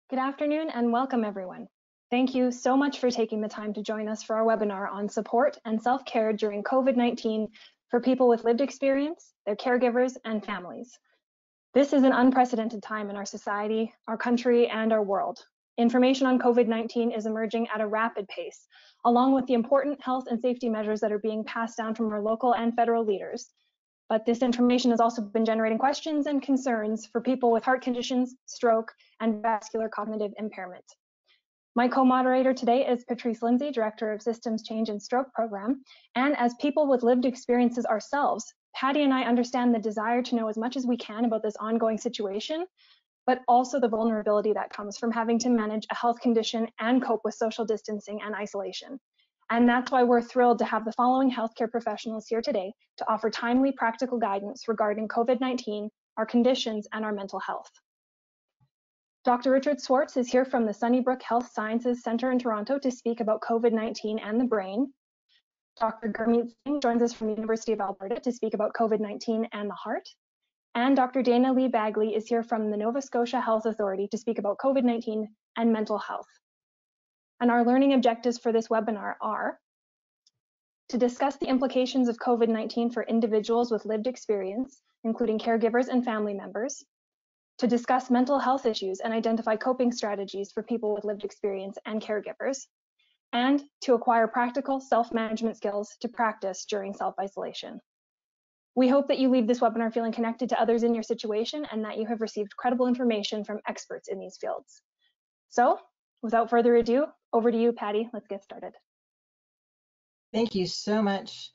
Good afternoon and welcome everyone. Thank you so much for taking the time to join us for our webinar on support and self-care during COVID-19 for people with lived experience, their caregivers, and families. This is an unprecedented time in our society, our country, and our world. Information on COVID-19 is emerging at a rapid pace, along with the important health and safety measures that are being passed down from our local and federal leaders. But this information has also been generating questions and concerns for people with heart conditions, stroke, and vascular cognitive impairment. My co-moderator today is Patrice Lindsay, Director of Systems Change and Stroke Program. And as people with lived experiences ourselves, Patty and I understand the desire to know as much as we can about this ongoing situation, but also the vulnerability that comes from having to manage a health condition and cope with social distancing and isolation. And that's why we're thrilled to have the following healthcare professionals here today to offer timely, practical guidance regarding COVID-19, our conditions, and our mental health. Dr. Richard Swartz is here from the Sunnybrook Health Sciences Centre in Toronto to speak about COVID-19 and the brain. Dr. Gurmeet Singh joins us from the University of Alberta to speak about COVID-19 and the heart. And Dr. Dayna Lee-Baggley is here from the Nova Scotia Health Authority to speak about COVID-19 and mental health. And our learning objectives for this webinar are to discuss the implications of COVID-19 for individuals with lived experience, including caregivers and family members, to discuss mental health issues and identify coping strategies for people with lived experience and caregivers, and to acquire practical self-management skills to practice during self-isolation. We hope that you leave this webinar feeling connected to others in your situation and that you have received credible information from experts in these fields. So, without further ado, over to you, Patty. Let's get started. Thank you so much,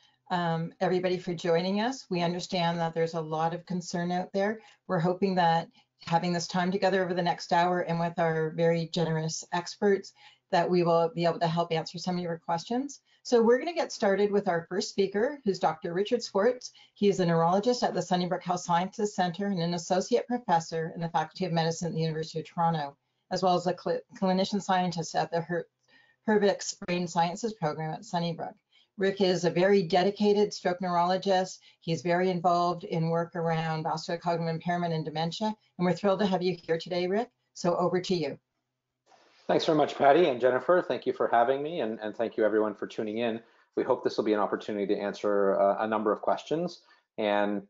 everybody, for joining us. We understand that there's a lot of concern out there. We're hoping that having this time together over the next hour and with our very generous experts, that we will be able to help answer some of your questions. So we're going to get started with our first speaker, who's Dr. Richard Swartz. He is a neurologist at the Sunnybrook Health Sciences Centre and an associate professor in the Faculty of Medicine at the University of Toronto, as well as a clinician-scientist at the Hurvitz Brain Sciences Program at Sunnybrook. Rick is a very dedicated stroke neurologist. He's very involved in work around vascular cognitive impairment and dementia, and we're thrilled to have you here today, Rick. So over to you. Thanks very much, Patty and Jennifer. Thank you for having me, and thank you everyone for tuning in. We hope this will be an opportunity to answer a number of questions and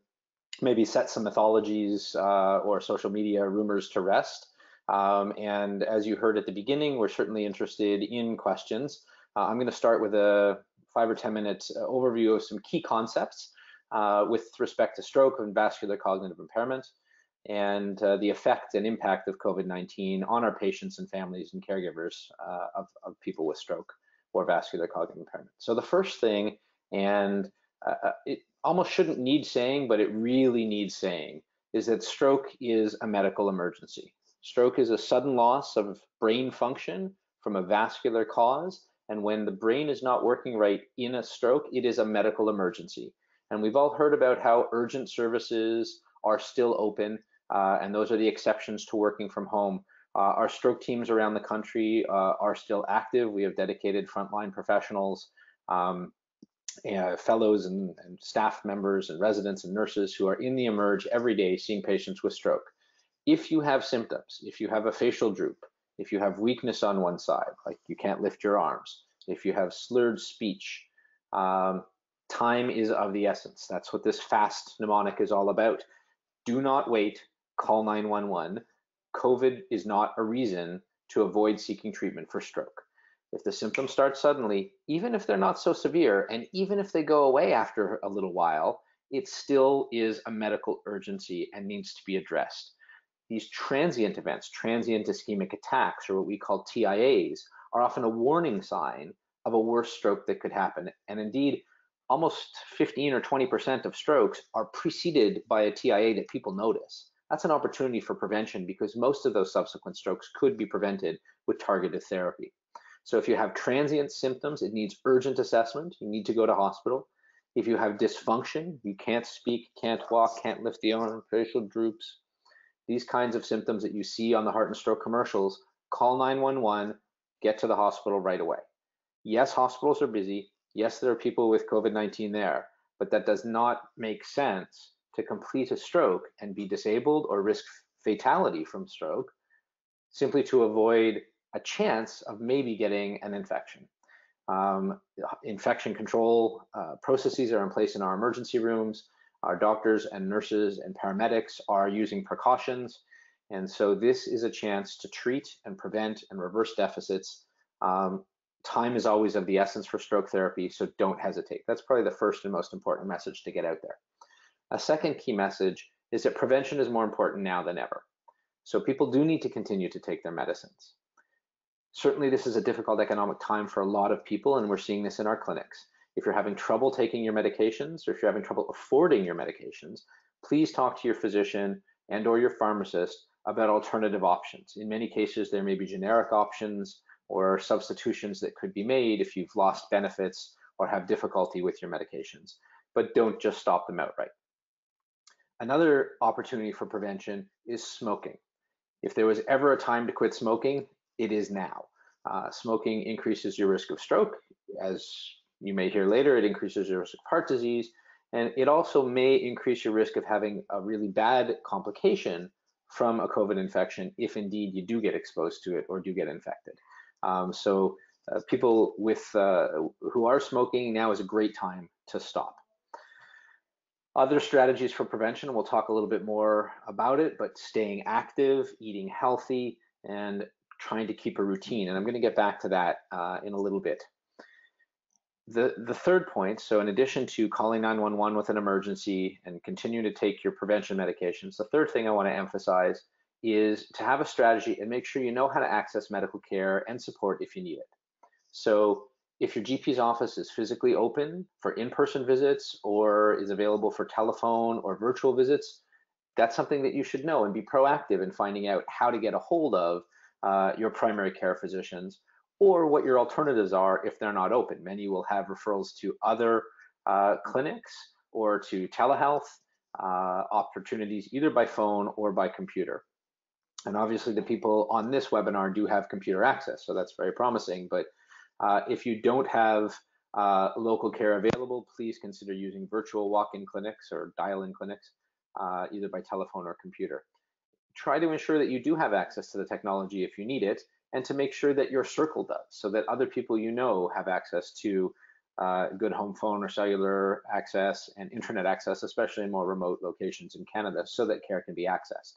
maybe set some mythologies or social media rumors to rest. And as you heard at the beginning, we're certainly interested in questions. I'm going to start with a 5 or 10 minute overview of some key concepts with respect to stroke and vascular cognitive impairment, and the effect and impact of COVID-19 on our patients and families and caregivers of people with stroke or vascular cognitive impairment. So the first thing, and it almost shouldn't need saying, but it really needs saying, is that stroke is a medical emergency. Stroke is a sudden loss of brain function from a vascular cause, and when the brain is not working right in a stroke, it is a medical emergency. And we've all heard about how urgent services are still open, and those are the exceptions to working from home. Our stroke teams around the country are still active. We have dedicated frontline professionals, fellows and staff members and residents and nurses who are in the emerge every day seeing patients with stroke. If you have symptoms, if you have a facial droop, if you have weakness on one side, like you can't lift your arms, if you have slurred speech, time is of the essence. That's what this fast mnemonic is all about. Do not wait, call 911. COVID is not a reason to avoid seeking treatment for stroke. If the symptoms start suddenly, even if they're not so severe, and even if they go away after a little while, it still is a medical urgency and needs to be addressed. These transient events, transient ischemic attacks, or what we call TIAs, are often a warning sign of a worse stroke that could happen. And indeed, almost 15 or 20% of strokes are preceded by a TIA that people notice. That's an opportunity for prevention because most of those subsequent strokes could be prevented with targeted therapy. So if you have transient symptoms, it needs urgent assessment. You need to go to hospital. If you have dysfunction, you can't speak, can't walk, can't lift the arm, facial droops, these kinds of symptoms that you see on the heart and stroke commercials, call 911, get to the hospital right away. Yes, hospitals are busy. Yes, there are people with COVID-19 there, but that does not make sense to complete a stroke and be disabled or risk fatality from stroke simply to avoid a chance of maybe getting an infection. Infection control processes are in place in our emergency rooms. Our doctors and nurses and paramedics are using precautions. And so this is a chance to treat and prevent and reverse deficits. Time is always of the essence for stroke therapy, so don't hesitate. That's probably the first and most important message to get out there. A second key message is that prevention is more important now than ever. So people do need to continue to take their medicines. Certainly this is a difficult economic time for a lot of people, and we're seeing this in our clinics. If you're having trouble taking your medications, or if you're having trouble affording your medications, please talk to your physician and or your pharmacist about alternative options. In many cases, there may be generic options or substitutions that could be made if you've lost benefits or have difficulty with your medications, but don't just stop them outright. Another opportunity for prevention is smoking. If there was ever a time to quit smoking, it is now. Smoking increases your risk of stroke. As you may hear later, it increases your risk of heart disease, and it also may increase your risk of having a really bad complication from a COVID infection if indeed you do get exposed to it or do get infected. People with who are smoking, now is a great time to stop. Other strategies for prevention, we'll talk a little bit more about it, but staying active, eating healthy, and trying to keep a routine. And I'm going to get back to that in a little bit. The third point, so in addition to calling 911 with an emergency and continue to take your prevention medications, the third thing I want to emphasize is to have a strategy and make sure you know how to access medical care and support if you need it. So if your GP's office is physically open for in-person visits or is available for telephone or virtual visits, that's something that you should know and be proactive in finding out how to get a hold of your primary care physicians, or what your alternatives are if they're not open. Many will have referrals to other clinics or to telehealth opportunities, either by phone or by computer. And obviously the people on this webinar do have computer access, so that's very promising. But if you don't have local care available, please consider using virtual walk-in clinics or dial-in clinics, either by telephone or computer. Try to ensure that you do have access to the technology if you need it, and to make sure that your circle does, so that other people you know have access to good home phone or cellular access and internet access, especially in more remote locations in Canada, so that care can be accessed.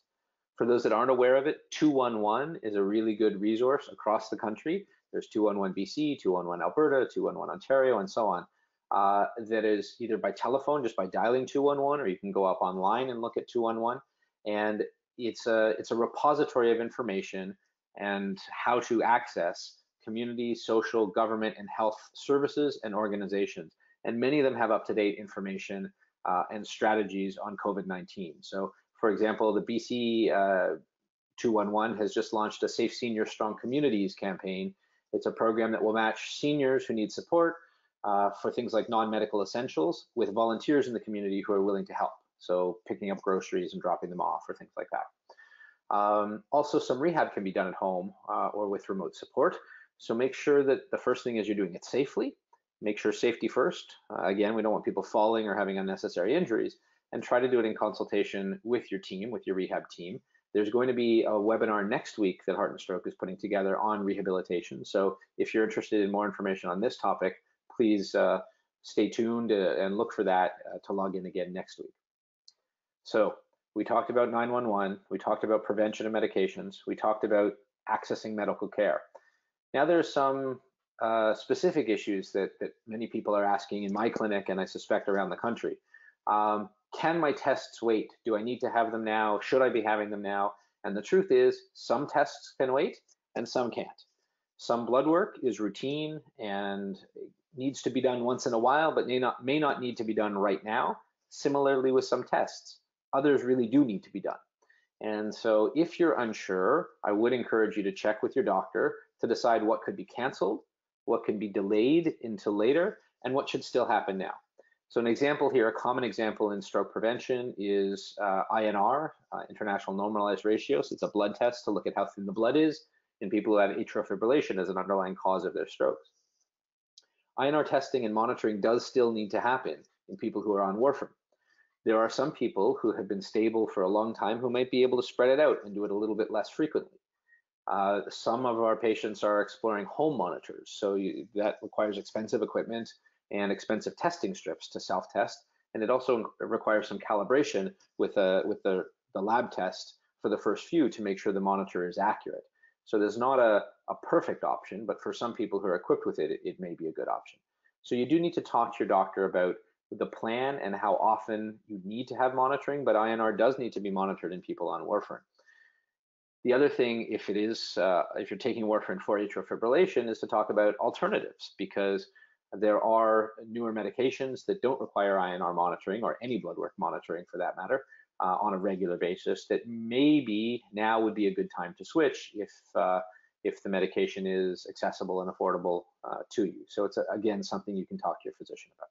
For those that aren't aware of it, 211 is a really good resource across the country. There's 211 BC, 211 Alberta, 211 Ontario, and so on. That is either by telephone, just by dialing 211, or you can go up online and look at 211. And it's a repository of information and how to access community, social, government, and health services and organizations. And many of them have up-to-date information and strategies on COVID-19. So, for example, the BC 211 has just launched a Safe Senior Strong Communities campaign. It's a program that will match seniors who need support for things like non-medical essentials with volunteers in the community who are willing to help. So picking up groceries and dropping them off or things like that. Also, some rehab can be done at home or with remote support. So make sure that the first thing is you're doing it safely. Make sure safety first. Again, we don't want people falling or having unnecessary injuries, and try to do it in consultation with your team, with your rehab team. There's going to be a webinar next week that Heart and Stroke is putting together on rehabilitation. So if you're interested in more information on this topic, please stay tuned and look for that to log in again next week. So we talked about 911, we talked about prevention and medications, we talked about accessing medical care. Now there's some specific issues that many people are asking in my clinic, and I suspect around the country. Can my tests wait? Do I need to have them now? Should I be having them now? And the truth is, some tests can wait and some can't. Some blood work is routine and needs to be done once in a while, but may not need to be done right now. Similarly with some tests, others really do need to be done. And so if you're unsure, I would encourage you to check with your doctor to decide what could be canceled, what can be delayed until later, and what should still happen now. So an example here, a common example in stroke prevention is INR, International Normalized Ratio. So it's a blood test to look at how thin the blood is in people who have atrial fibrillation as an underlying cause of their strokes. INR testing and monitoring does still need to happen in people who are on warfarin. There are some people who have been stable for a long time who might be able to spread it out and do it a little bit less frequently. Some of our patients are exploring home monitors, so that requires expensive equipment and expensive testing strips to self-test, and it also requires some calibration with the lab test for the first few to make sure the monitor is accurate. So there's not a perfect option, but for some people who are equipped with it, it may be a good option. So you do need to talk to your doctor about the plan and how often you need to have monitoring, but INR does need to be monitored in people on warfarin. The other thing, if you're taking warfarin for atrial fibrillation, is to talk about alternatives, because there are newer medications that don't require INR monitoring, or any blood work monitoring for that matter, on a regular basis, that maybe now would be a good time to switch if the medication is accessible and affordable to you. So it's, again, something you can talk to your physician about.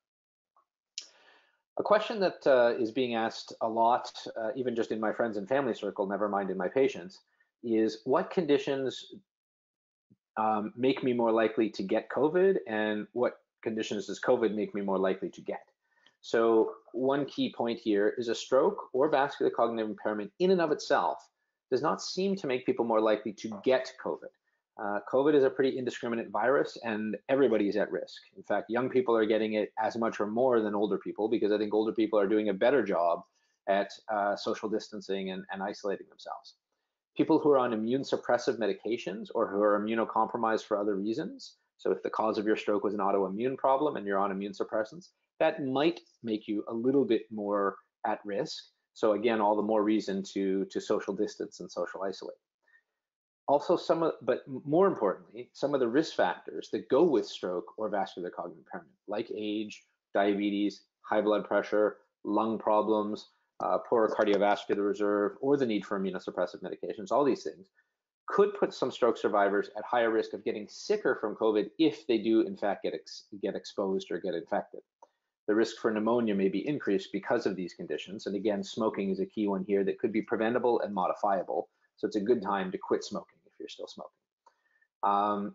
A question that is being asked a lot, even just in my friends and family circle, never mind in my patients, is what conditions make me more likely to get COVID, and what conditions does COVID make me more likely to get? So one key point here is a stroke or vascular cognitive impairment in and of itself does not seem to make people more likely to get COVID. COVID is a pretty indiscriminate virus, and everybody is at risk. In fact, young people are getting it as much or more than older people, because I think older people are doing a better job at social distancing and isolating themselves. People who are on immune suppressive medications or who are immunocompromised for other reasons, so if the cause of your stroke was an autoimmune problem and you're on immune suppressants, that might make you a little bit more at risk. So again, all the more reason to social distance and social isolate. Also, but more importantly, some of the risk factors that go with stroke or vascular cognitive impairment, like age, diabetes, high blood pressure, lung problems, poor cardiovascular reserve, or the need for immunosuppressive medications, all these things could put some stroke survivors at higher risk of getting sicker from COVID if they do in fact get exposed or get infected. The risk for pneumonia may be increased because of these conditions. And again, smoking is a key one here that could be preventable and modifiable. So it's a good time to quit smoking if you're still smoking.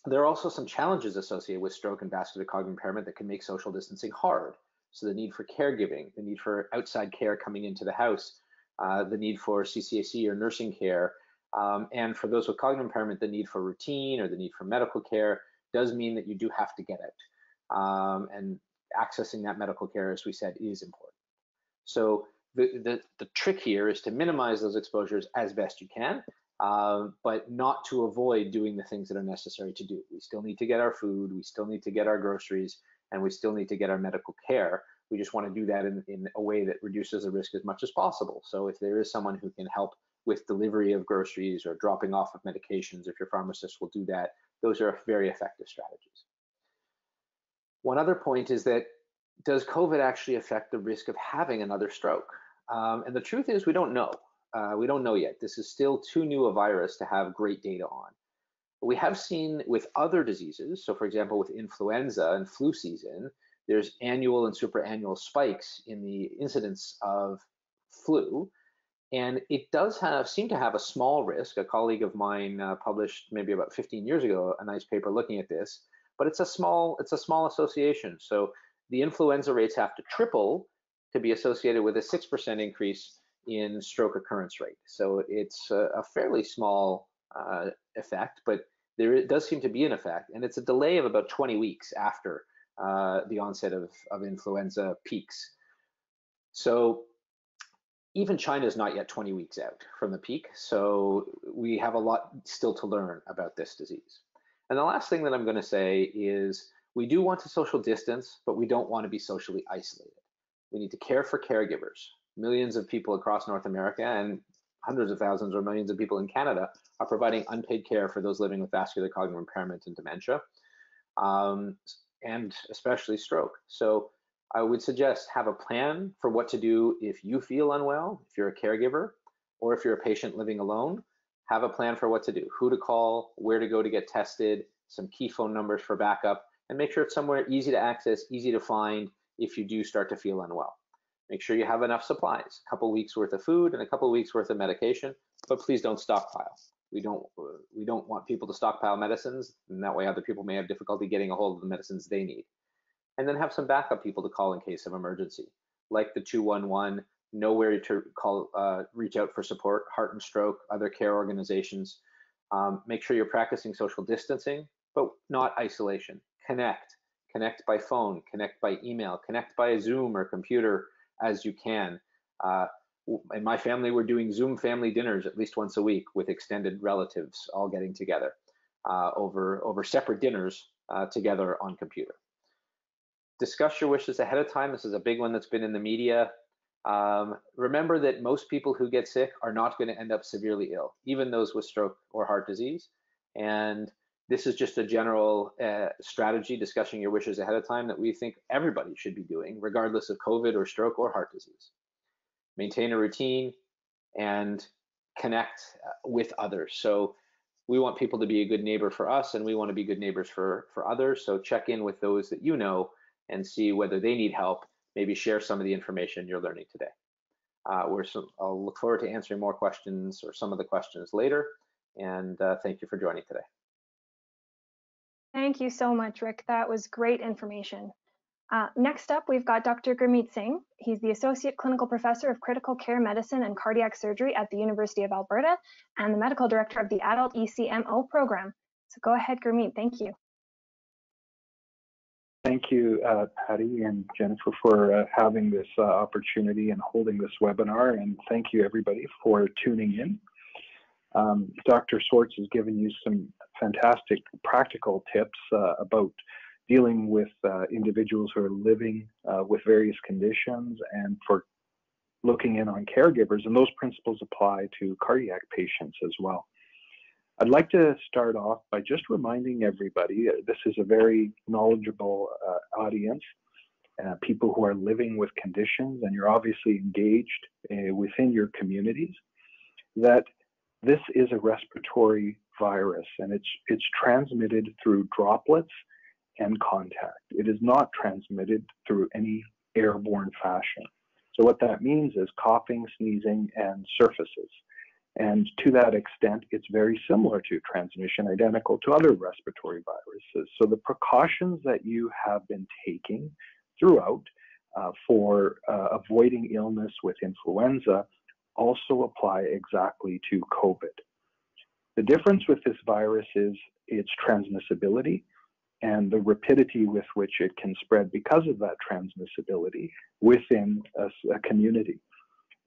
There are also some challenges associated with stroke and vascular cognitive impairment that can make social distancing hard. So the need for caregiving, the need for outside care coming into the house, the need for CCAC or nursing care, and for those with cognitive impairment, the need for routine or the need for medical care does mean that you do have to get out. And accessing that medical care, as we said, is important. So the trick here is to minimize those exposures as best you can, but not to avoid doing the things that are necessary to do. We still need to get our food, we still need to get our groceries, and we still need to get our medical care. We just want to do that in a way that reduces the risk as much as possible. So if there is someone who can help with delivery of groceries or dropping off of medications, if your pharmacist will do that, those are very effective strategies. One other point is that, does COVID actually affect the risk of having another stroke? And the truth is, we don't know. We don't know yet. This is still too new a virus to have great data on. We have seen with other diseases, so for example, with influenza and flu season, there's annual and superannual spikes in the incidence of flu, and it does seem to have a small risk. A colleague of mine published maybe about 15 years ago a nice paper looking at this, but it's a small association. So the influenza rates have to triple to be associated with a 6% increase in stroke occurrence rate. So it's a fairly small effect, but there does seem to be an effect, and it's a delay of about 20 weeks after the onset of influenza peaks. So even China is not yet 20 weeks out from the peak, so we have a lot still to learn about this disease. And the last thing that I'm going to say is we do want to social distance, but we don't want to be socially isolated. We need to care for caregivers. Millions of people across North America and hundreds of thousands or millions of people in Canada are providing unpaid care for those living with vascular cognitive impairment and dementia, and especially stroke. So I would suggest have a plan for what to do if you feel unwell, if you're a caregiver, or if you're a patient living alone. Have a plan for what to do, who to call, where to go to get tested, some key phone numbers for backup, and make sure it's somewhere easy to access, easy to find if you do start to feel unwell. Make sure you have enough supplies, a couple weeks worth of food and a couple weeks worth of medication, but please don't stockpile. We don't want people to stockpile medicines, and that way other people may have difficulty getting a hold of the medicines they need. And then have some backup people to call in case of emergency, like the 211, know where to call, reach out for support, heart and stroke, other care organizations. Make sure you're practicing social distancing, but not isolation. Connect by phone, connect by email, connect by Zoom or computer as you can. In my family, we're doing Zoom family dinners at least once a week with extended relatives all getting together over separate dinners together on computer. Discuss your wishes ahead of time. This is a big one that's been in the media. Remember that most people who get sick are not going to end up severely ill, even those with stroke or heart disease. And this is just a general strategy, discussing your wishes ahead of time, that we think everybody should be doing, regardless of COVID or stroke or heart disease. Maintain a routine and connect with others. So we want people to be a good neighbor for us, and we want to be good neighbors for others. So check in with those that you know and see whether they need help. Maybe share some of the information you're learning today. I'll look forward to answering more questions or some of the questions later. And thank you for joining today. Thank you so much, Rick. That was great information. Next up, we've got Dr. Gurmeet Singh. He's the Associate Clinical Professor of Critical Care Medicine and Cardiac Surgery at the University of Alberta and the Medical Director of the Adult ECMO program. So go ahead, Gurmeet. Thank you. Thank you, Patty and Jennifer, for having this opportunity and holding this webinar, and thank you everybody for tuning in. Dr. Swartz has given you some fantastic practical tips about dealing with individuals who are living with various conditions, and for looking in on caregivers, and those principles apply to cardiac patients as well. I'd like to start off by just reminding everybody, this is a very knowledgeable audience, people who are living with conditions, and you're obviously engaged within your communities, that this is a respiratory virus, and it's transmitted through droplets and contact. It is not transmitted through any airborne fashion. So what that means is coughing, sneezing, and surfaces. And to that extent, it's very similar to transmission, identical to other respiratory viruses. So the precautions that you have been taking throughout for avoiding illness with influenza also apply exactly to COVID. The difference with this virus is its transmissibility and the rapidity with which it can spread because of that transmissibility within a community.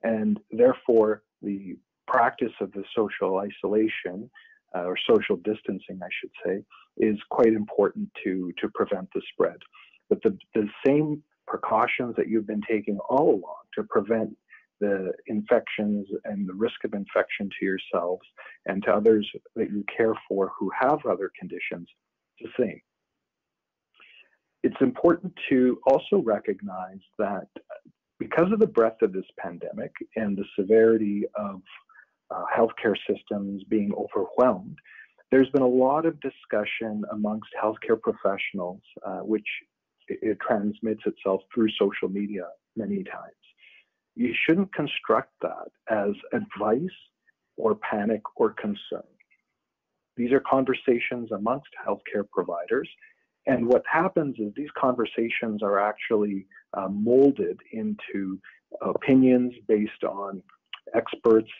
And therefore, the practice of the social isolation or social distancing, I should say, is quite important to prevent the spread. But the same precautions that you've been taking all along to prevent the infections and the risk of infection to yourselves and to others that you care for who have other conditions, it's the same. It's important to also recognize that because of the breadth of this pandemic and the severity of healthcare systems being overwhelmed, there's been a lot of discussion amongst healthcare professionals, which it transmits itself through social media many times. You shouldn't construct that as advice or panic or concern. These are conversations amongst healthcare providers, and what happens is these conversations are actually molded into opinions based on experts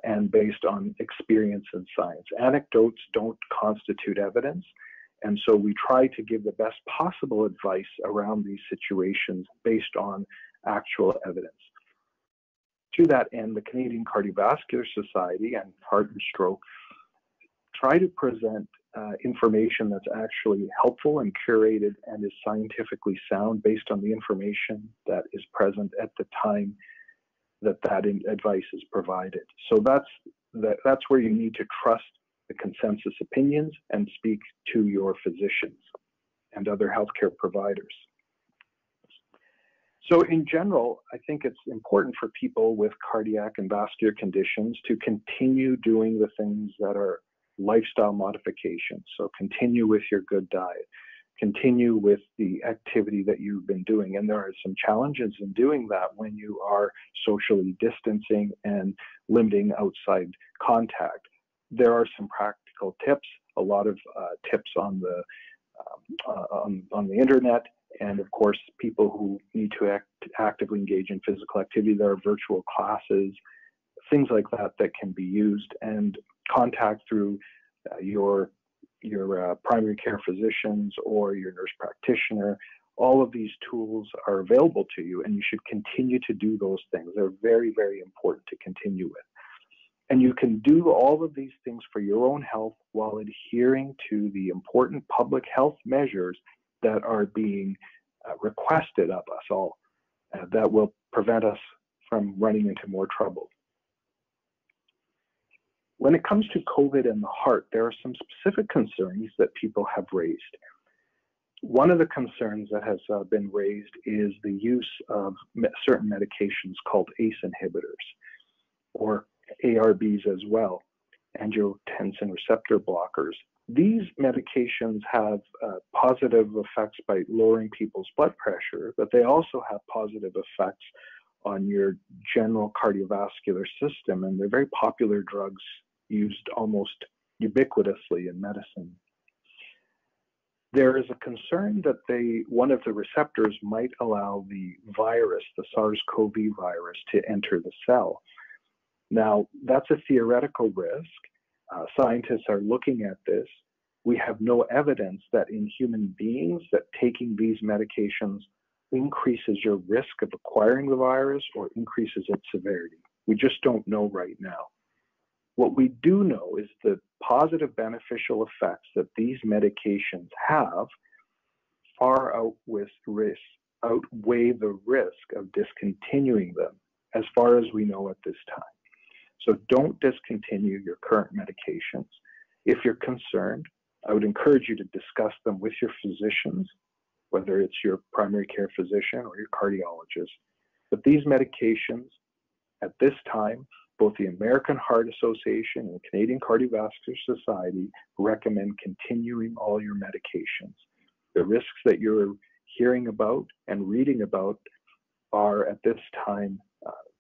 and based on experience and science. Anecdotes don't constitute evidence, and so we try to give the best possible advice around these situations based on actual evidence. To that end, the Canadian Cardiovascular Society and Heart and Stroke try to present information that's actually helpful and curated and is scientifically sound based on the information that is present at the time that advice is provided. So that's where you need to trust the consensus opinions and speak to your physicians and other healthcare providers. So in general, I think it's important for people with cardiac and vascular conditions to continue doing the things that are lifestyle modifications. So continue with your good diet, continue with the activity that you've been doing. And there are some challenges in doing that when you are socially distancing and limiting outside contact. There are some practical tips, a lot of tips on the internet, and of course, people who need to actively engage in physical activity. There are virtual classes, things like that that can be used. And contact through your primary care physicians or your nurse practitioner. All of these tools are available to you, and you should continue to do those things. They're very, very important to continue with. And you can do all of these things for your own health while adhering to the important public health measures that are being requested of us all that will prevent us from running into more trouble. When it comes to COVID and the heart, there are some specific concerns that people have raised. One of the concerns that has been raised is the use of certain medications called ACE inhibitors, or ARBs as well, angiotensin receptor blockers. These medications have positive effects by lowering people's blood pressure, but they also have positive effects on your general cardiovascular system, and they're very popular drugs used almost ubiquitously in medicine. There is a concern that one of the receptors might allow the virus, the SARS-CoV virus, to enter the cell. Now, that's a theoretical risk. Scientists are looking at this. We have no evidence that in human beings that taking these medications increases your risk of acquiring the virus or increases its severity. We just don't know right now. What we do know is the positive beneficial effects that these medications have far outweigh the risk of discontinuing them, as far as we know at this time. So don't discontinue your current medications. If you're concerned, I would encourage you to discuss them with your physicians, whether it's your primary care physician or your cardiologist. But these medications, at this time, both the American Heart Association and the Canadian Cardiovascular Society recommend continuing all your medications. The risks that you're hearing about and reading about are at this time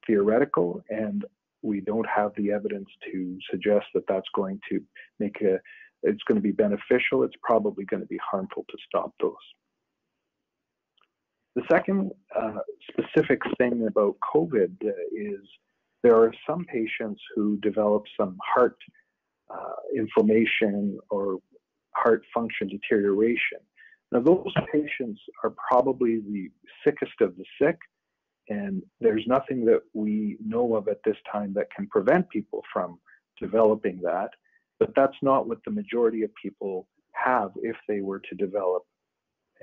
theoretical, and we don't have the evidence to suggest that that's going to it's going to be beneficial. It's probably going to be harmful to stop those. The second specific thing about COVID is there are some patients who develop some heart inflammation or heart function deterioration. Now, those patients are probably the sickest of the sick, and there's nothing that we know of at this time that can prevent people from developing that. But that's not what the majority of people have if they were to develop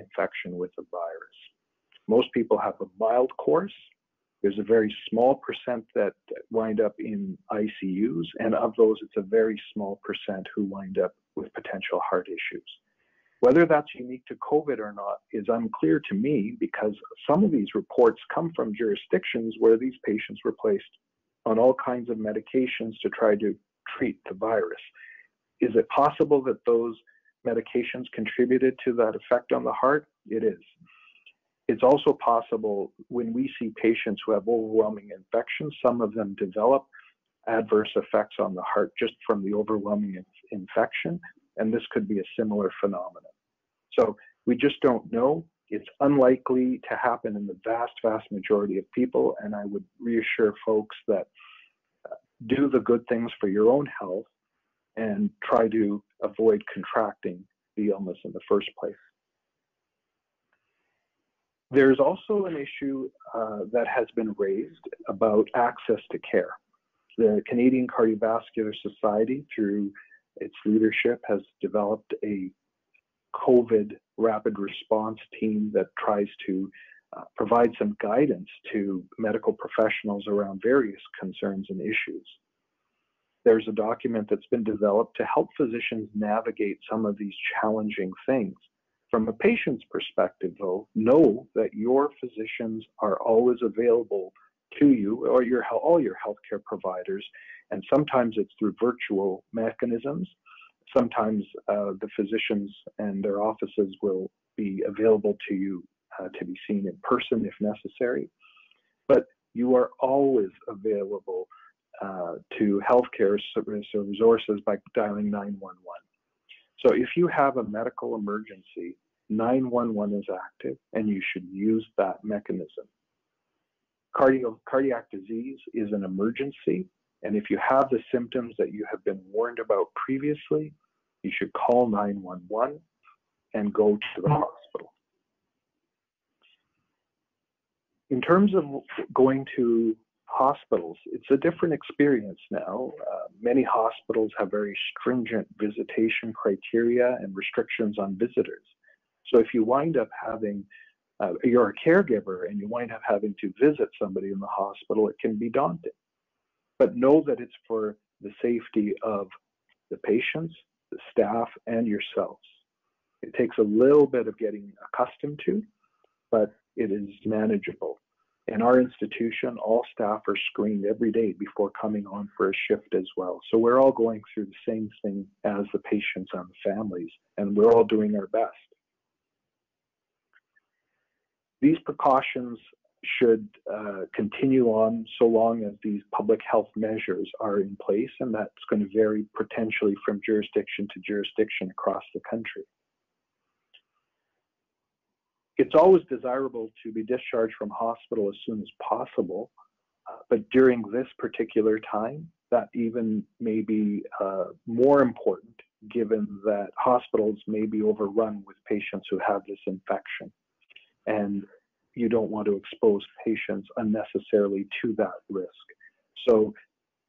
infection with the virus. Most people have a mild course. There's a very small percent that wind up in ICUs, and of those, it's a very small percent who wind up with potential heart issues. Whether that's unique to COVID or not is unclear to me, because some of these reports come from jurisdictions where these patients were placed on all kinds of medications to try to treat the virus. Is it possible that those medications contributed to that effect on the heart? It is. It's also possible when we see patients who have overwhelming infections, some of them develop adverse effects on the heart just from the overwhelming infection, and this could be a similar phenomenon. So we just don't know. It's unlikely to happen in the vast, vast majority of people, and I would reassure folks that do the good things for your own health and try to avoid contracting the illness in the first place. There's also an issue that has been raised about access to care. The Canadian Cardiovascular Society, through its leadership, has developed a COVID rapid response team that tries to provide some guidance to medical professionals around various concerns and issues. There's a document that's been developed to help physicians navigate some of these challenging things. From a patient's perspective, though, know that your physicians are always available to you or all your healthcare providers, and sometimes it's through virtual mechanisms. Sometimes the physicians and their offices will be available to you to be seen in person if necessary, but you are always available to healthcare resources by dialing 911. So if you have a medical emergency, 911 is active, and you should use that mechanism. Cardiac disease is an emergency, And if you have the symptoms that you have been warned about previously, you should call 911 and go to the hospital. In terms of going to hospitals, it's a different experience now. Many hospitals have very stringent visitation criteria and restrictions on visitors. So if you wind up having, you're a caregiver and you wind up having to visit somebody in the hospital, it can be daunting. But know that it's for the safety of the patients, the staff, and yourselves. It takes a little bit of getting accustomed to, but it is manageable. In our institution, all staff are screened every day before coming on for a shift as well. So we're all going through the same thing as the patients and the families, and we're all doing our best. These precautions should continue on so long as these public health measures are in place, and that's going to vary potentially from jurisdiction to jurisdiction across the country. It's always desirable to be discharged from hospital as soon as possible, but during this particular time, that even may be more important, given that hospitals may be overrun with patients who have this infection. And you don't want to expose patients unnecessarily to that risk. So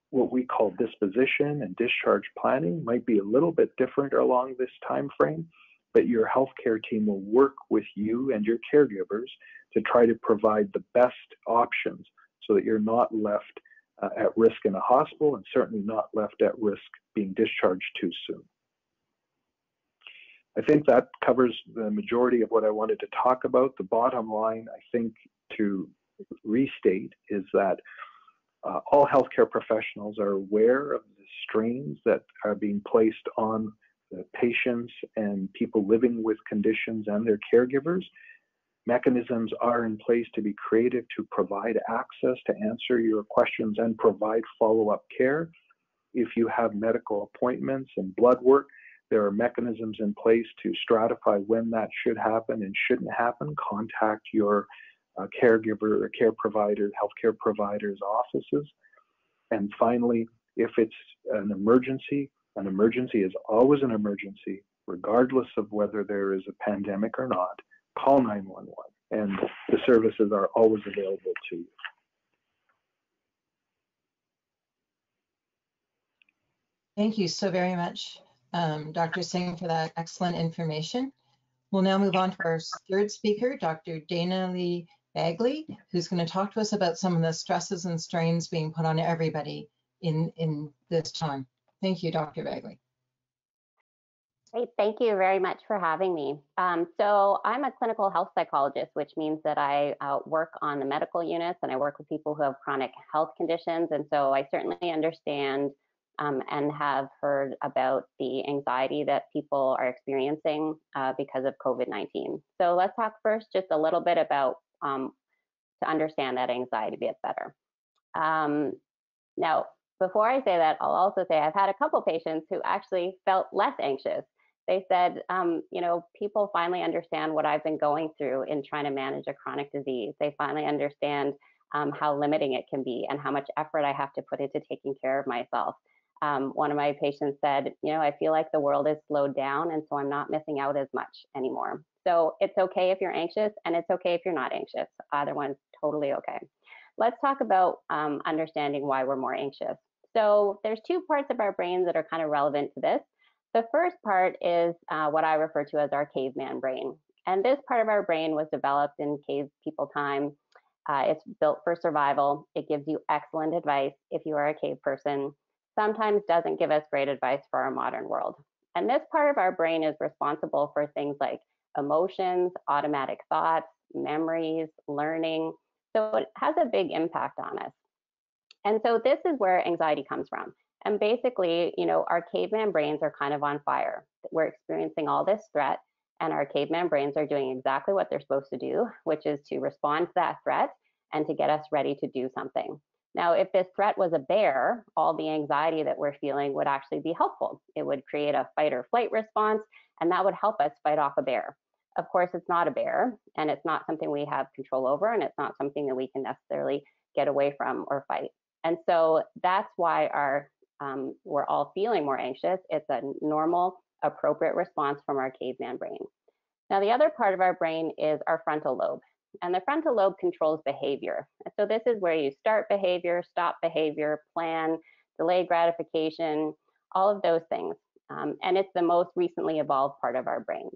what we call disposition and discharge planning might be a little bit different along this time frame, but your healthcare team will work with you and your caregivers to try to provide the best options so that you're not left at risk in a hospital, and certainly not left at risk being discharged too soon. I think that covers the majority of what I wanted to talk about. The bottom line, I think, to restate, is that all healthcare professionals are aware of the strains that are being placed on the patients and people living with conditions and their caregivers. Mechanisms are in place to be creative to provide access to answer your questions and provide follow-up care. If you have medical appointments and blood work, there are mechanisms in place to stratify when that should happen and shouldn't happen. Contact your caregiver or care provider, healthcare providers' offices. And finally, if it's an emergency is always an emergency, regardless of whether there is a pandemic or not. Call 911, and the services are always available to you. Thank you so very much, Dr. Singh, for that excellent information. We'll now move on to our third speaker, Dr. Dayna Lee-Baggley, who's going to talk to us about some of the stresses and strains being put on everybody in this time. Thank you, Dr. Bagley. Great, thank you very much for having me. So I'm a clinical health psychologist, which means that I work on the medical units and I work with people who have chronic health conditions. And so I certainly understand and have heard about the anxiety that people are experiencing because of COVID-19. So let's talk first just a little bit about to understand that anxiety a bit better. Now, before I say that, I'll also say I've had a couple patients who actually felt less anxious. They said, you know, people finally understand what I've been going through in trying to manage a chronic disease. They finally understand how limiting it can be and how much effort I have to put into taking care of myself. One of my patients said, you know, I feel like the world is slowed down, and so I'm not missing out as much anymore. So it's okay if you're anxious, and it's okay if you're not anxious. Either one's totally okay. Let's talk about understanding why we're more anxious. So there's two parts of our brain that are kind of relevant to this. The first part is what I refer to as our caveman brain. And this part of our brain was developed in cave people time. It's built for survival. It gives you excellent advice if you are a cave person. Sometimes doesn't give us great advice for our modern world. And this part of our brain is responsible for things like emotions, automatic thoughts, memories, learning. So it has a big impact on us. And so this is where anxiety comes from. And basically, you know, our caveman brains are kind of on fire. We're experiencing all this threat, and our caveman brains are doing exactly what they're supposed to do, which is to respond to that threat and to get us ready to do something. Now, if this threat was a bear, all the anxiety that we're feeling would actually be helpful. It would create a fight or flight response, and that would help us fight off a bear. Of course, it's not a bear, and it's not something we have control over, and it's not something that we can necessarily get away from or fight. And so that's why we're all feeling more anxious. It's a normal, appropriate response from our caveman brain. Now, the other part of our brain is our frontal lobe, and the frontal lobe controls behavior. So this is where you start behavior, stop behavior, plan, delay gratification, all of those things. And it's the most recently evolved part of our brain.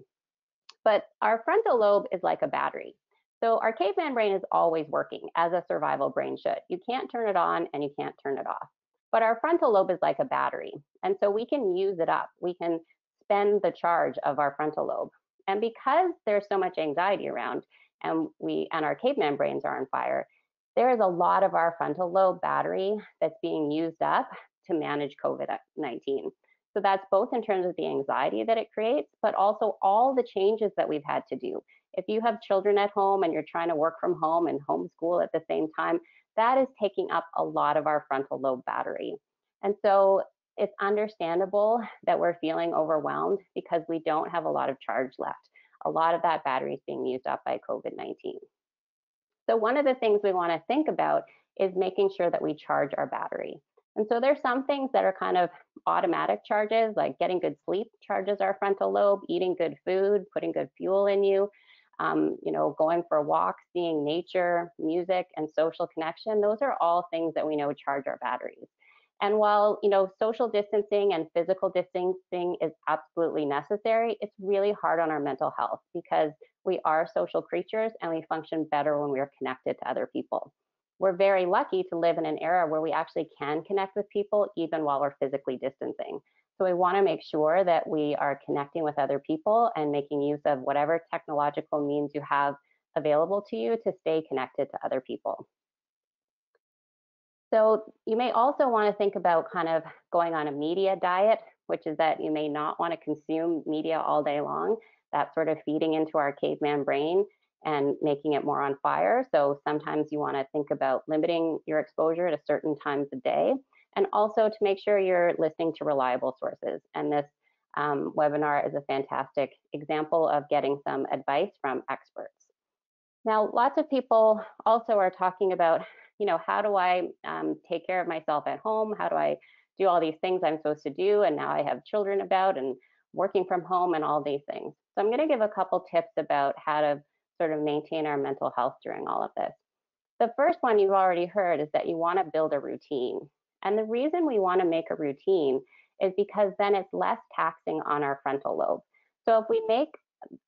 But our frontal lobe is like a battery. So our caveman brain is always working, as a survival brain should. You can't turn it on and you can't turn it off. But our frontal lobe is like a battery. And so we can use it up. We can spend the charge of our frontal lobe. And because there's so much anxiety around, and our caveman brains are on fire, there is a lot of our frontal lobe battery that's being used up to manage COVID-19. So that's both in terms of the anxiety that it creates, but also all the changes that we've had to do. If you have children at home and you're trying to work from home and homeschool at the same time, that is taking up a lot of our frontal lobe battery. And so it's understandable that we're feeling overwhelmed because we don't have a lot of charge left. A lot of that battery is being used up by COVID-19. So one of the things we want to think about is making sure that we charge our battery. And so there's some things that are kind of automatic charges, like getting good sleep charges our frontal lobe, eating good food, putting good fuel in you, going for a walk, seeing nature, music, and social connection. Those are all things that we know charge our batteries. And while, social distancing and physical distancing is absolutely necessary, it's really hard on our mental health because we are social creatures and we function better when we are connected to other people. We're very lucky to live in an era where we actually can connect with people even while we're physically distancing. So we want to make sure that we are connecting with other people and making use of whatever technological means you have available to you to stay connected to other people. So you may also want to think about kind of going on a media diet, which is that you may not want to consume media all day long. That's sort of feeding into our caveman brain and making it more on fire. So sometimes you want to think about limiting your exposure to certain times of day, and also to make sure you're listening to reliable sources. And this webinar is a fantastic example of getting some advice from experts. Now, lots of people also are talking about, how do I take care of myself at home? How do I do all these things I'm supposed to do? And now I have children about and working from home and all these things. So I'm going to give a couple tips about how to sort of maintain our mental health during all of this. The first one you've already heard is that you want to build a routine. And the reason we want to make a routine is because then it's less taxing on our frontal lobe. So if we make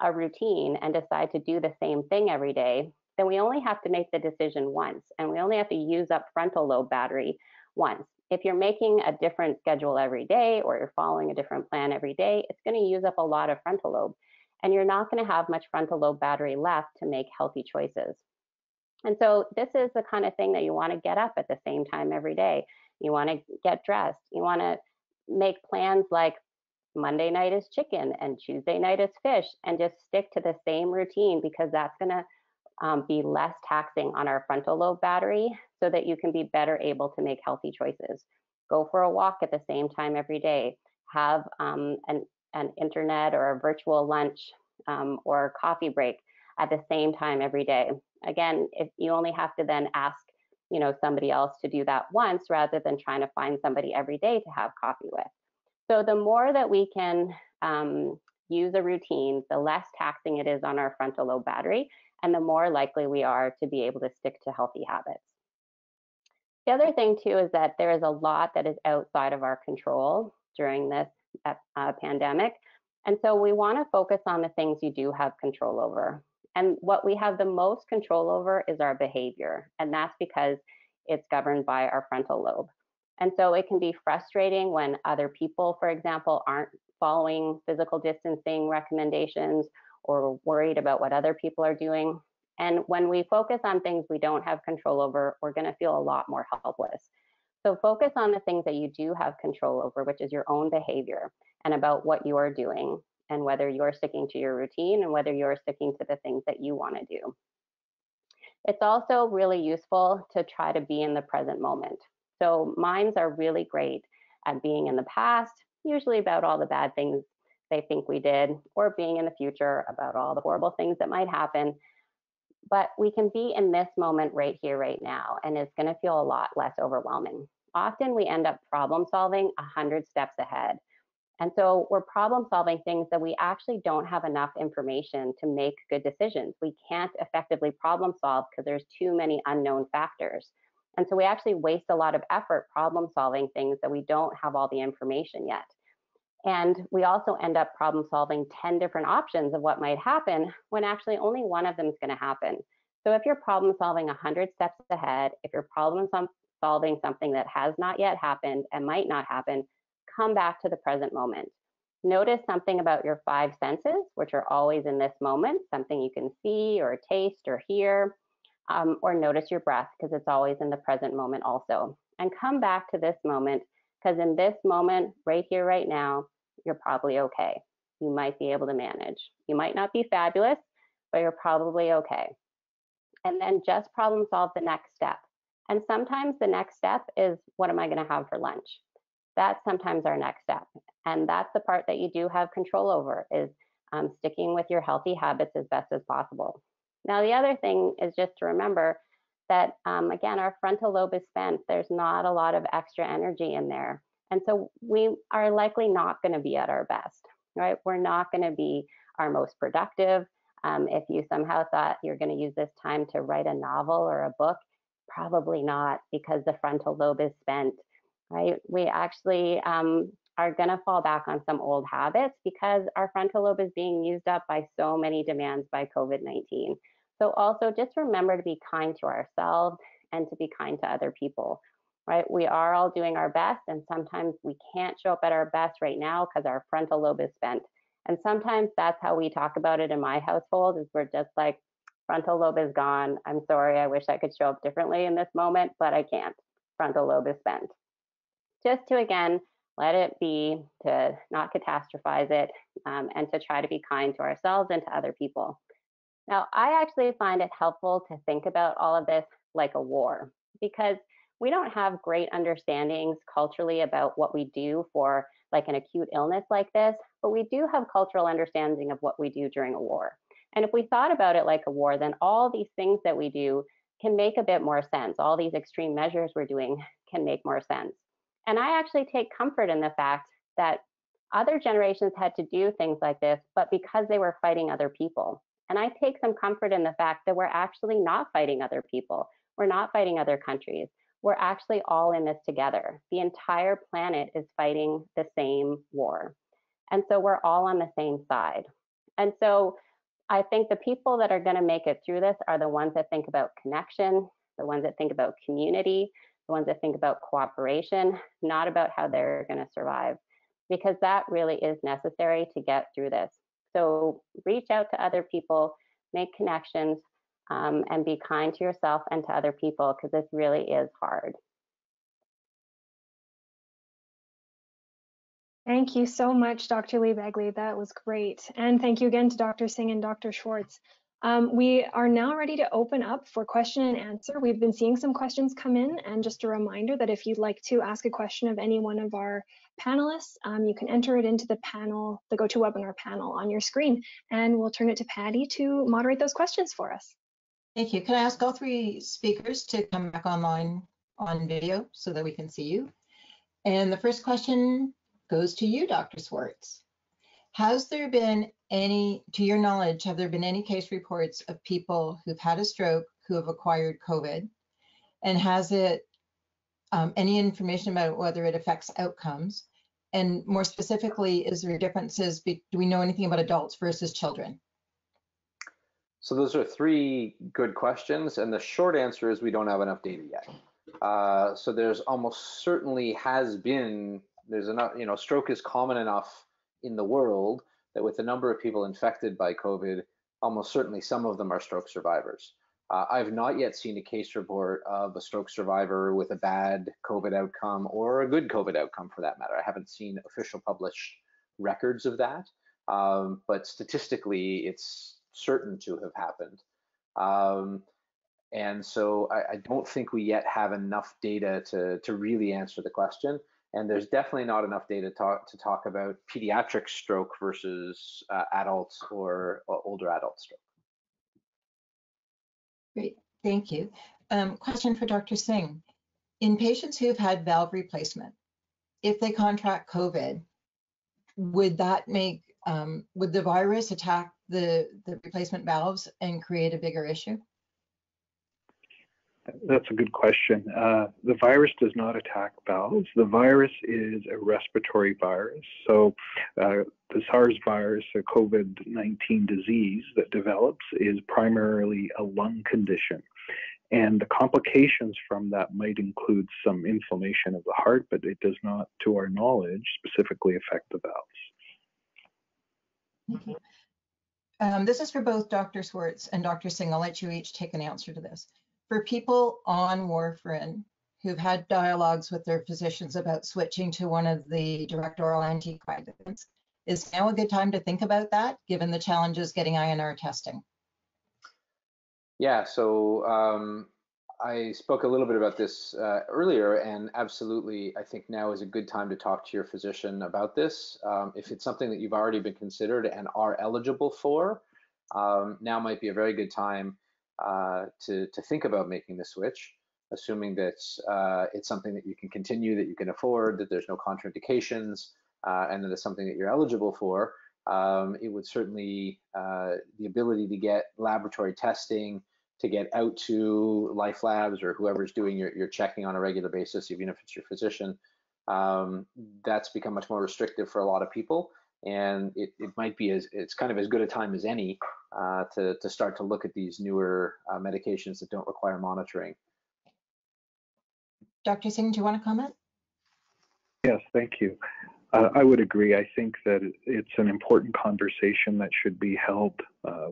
a routine and decide to do the same thing every day, then we only have to make the decision once, and we only have to use up frontal lobe battery once. If you're making a different schedule every day or you're following a different plan every day, it's going to use up a lot of frontal lobe, and you're not going to have much frontal lobe battery left to make healthy choices. And so this is the kind of thing that you want to get up at the same time every day. You want to get dressed. You want to make plans like Monday night is chicken and Tuesday night is fish, and just stick to the same routine, because that's going to be less taxing on our frontal lobe battery so that you can be better able to make healthy choices. Go for a walk at the same time every day. Have an internet or a virtual lunch or a coffee break at the same time every day. Again, if you only have to then ask somebody else to do that once rather than trying to find somebody every day to have coffee with. So the more that we can use a routine, the less taxing it is on our frontal lobe battery, and the more likely we are to be able to stick to healthy habits. The other thing too is that there is a lot that is outside of our control during this pandemic. And so we want to focus on the things you do have control over. And what we have the most control over is our behavior. And that's because it's governed by our frontal lobe. And so it can be frustrating when other people, for example, aren't following physical distancing recommendations or worried about what other people are doing. And when we focus on things we don't have control over, we're going to feel a lot more helpless. So focus on the things that you do have control over, which is your own behavior and about what you are doing and whether you're sticking to your routine and whether you're sticking to the things that you want to do. It's also really useful to try to be in the present moment. So minds are really great at being in the past, usually about all the bad things they think we did, or being in the future about all the horrible things that might happen. but we can be in this moment right here, right now, and it's going to feel a lot less overwhelming. Often we end up problem solving 100 steps ahead. And so we're problem solving things that we actually don't have enough information to make good decisions. We can't effectively problem solve because there's too many unknown factors. And so we actually waste a lot of effort problem solving things that we don't have all the information yet. And we also end up problem solving 10 different options of what might happen when actually only one of them is going to happen. So if you're problem solving 100 steps ahead, if you're problem solving something that has not yet happened and might not happen, come back to the present moment. Notice something about your 5 senses, which are always in this moment, something you can see or taste or hear, or notice your breath because it's always in the present moment also. And come back to this moment because in this moment, right here, right now, you're probably okay. You might be able to manage. You might not be fabulous, but you're probably okay. And then just problem solve the next step. And sometimes the next step is, what am I going to have for lunch? That's sometimes our next step. And that's the part that you do have control over, is sticking with your healthy habits as best as possible. Now, the other thing is just to remember that, again, our frontal lobe is spent. There's not a lot of extra energy in there. And so we are likely not going to be at our best, right? We're not going to be our most productive. If you somehow thought you're going to use this time to write a novel or a book, probably not, because the frontal lobe is spent, right? We actually are going to fall back on some old habits because our frontal lobe is being used up by so many demands by COVID-19. So also just remember to be kind to ourselves and to be kind to other people, right? We are all doing our best, and sometimes we can't show up at our best right now because our frontal lobe is spent. And sometimes that's how we talk about it in my household, is we're just like, frontal lobe is gone. I'm sorry, I wish I could show up differently in this moment, but I can't. Frontal lobe is spent. Just to, again, let it be, to not catastrophize it, and to try to be kind to ourselves and to other people. Now, I actually find it helpful to think about all of this like a war, because we don't have great understandings culturally about what we do for like an acute illness like this, but we do have cultural understanding of what we do during a war. And if we thought about it like a war, then all these things that we do can make a bit more sense. All these extreme measures we're doing can make more sense. And I actually take comfort in the fact that other generations had to do things like this, but because they were fighting other people. And I take some comfort in the fact that we're actually not fighting other people. We're not fighting other countries. We're actually all in this together. The entire planet is fighting the same war. And so we're all on the same side. And so I think the people that are going to make it through this are the ones that think about connection, the ones that think about community, the ones that think about cooperation, not about how they're going to survive, because that really is necessary to get through this. So reach out to other people, make connections, and be kind to yourself and to other people, because this really is hard. Thank you so much, Dr. Lee-Baggley. That was great. And thank you again to Dr. Singh and Dr. Swartz. We are now ready to open up for question and answer. We've been seeing some questions come in, and just a reminder that if you'd like to ask a question of any one of our panelists, you can enter it into the panel, the GoToWebinar panel on your screen, and we'll turn it to Patty to moderate those questions for us. Thank you. Can I ask all 3 speakers to come back online on video so that we can see you? And the first question goes to you, Dr. Swartz. Has there been any, to your knowledge, have there been any case reports of people who've had a stroke who have acquired COVID? And has it any information about whether it affects outcomes? And more specifically, is there differences? Do we know anything about adults versus children? So those are 3 good questions, and the short answer is we don't have enough data yet. So there's almost certainly has been, there's enough, stroke is common enough in the world that with the number of people infected by COVID, almost certainly some of them are stroke survivors. I've not yet seen a case report of a stroke survivor with a bad COVID outcome or a good COVID outcome for that matter. I haven't seen official published records of that, but statistically it's certain to have happened. And so I don't think we yet have enough data to really answer the question. And there's definitely not enough data to talk about pediatric stroke versus adults or older adult stroke. Great, thank you. Question for Dr. Singh. In patients who've had valve replacement, if they contract COVID, would that make, would the virus attack the replacement valves and create a bigger issue? That's a good question. The virus does not attack valves. The virus is a respiratory virus. So the SARS virus, a COVID-19 disease that develops, is primarily a lung condition. And the complications from that might include some inflammation of the heart, but it does not, to our knowledge, specifically affect the valves. Okay. This is for both Dr. Swartz and Dr. Singh. I'll let you each take an answer to this. For people on warfarin who've had dialogues with their physicians about switching to one of the direct oral anticoagulants, is now a good time to think about that, given the challenges getting INR testing? Yeah, so I spoke a little bit about this earlier, and absolutely, I think now is a good time to talk to your physician about this. If it's something that you've already been considered and are eligible for, now might be a very good time to think about making the switch, assuming that it's something that you can continue, that you can afford, that there's no contraindications, and that it's something that you're eligible for. It would certainly, the ability to get laboratory testing, to get out to Life Labs or whoever's doing your checking on a regular basis, even if it's your physician, that's become much more restrictive for a lot of people. And it might be, it's kind of as good a time as any to start to look at these newer medications that don't require monitoring. Dr. Singh, do you want to comment? Yes, thank you. I would agree. I think that it's an important conversation that should be held